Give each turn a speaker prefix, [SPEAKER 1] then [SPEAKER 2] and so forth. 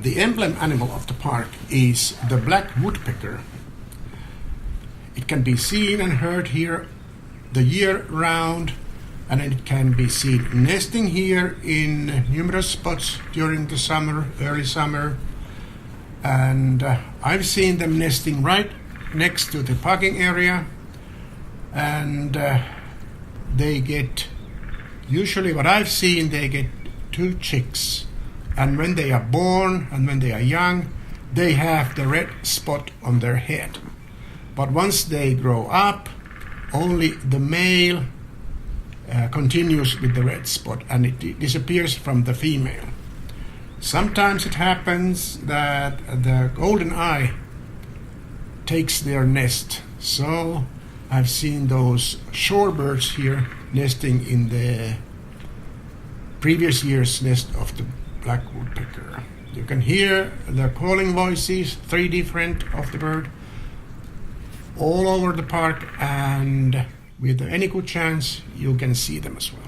[SPEAKER 1] The emblem animal of the park is the black woodpecker. It can be seen and heard here the year round, and it can be seen nesting here in numerous spots during the summer, early summer. And I've seen them nesting right next to the parking area, and they get, usually what I've seen, they get 2 chicks. And when they are born and when they are young, they have the red spot on their head. But once they grow up, only the male continues with the red spot, and it disappears from the female. Sometimes it happens that the golden eye takes their nest. So I've seen those shorebirds here nesting in the previous year's nest of the black woodpecker. You can hear the calling voices, 3 different of the bird, all over the park, and with any good chance you can see them as well.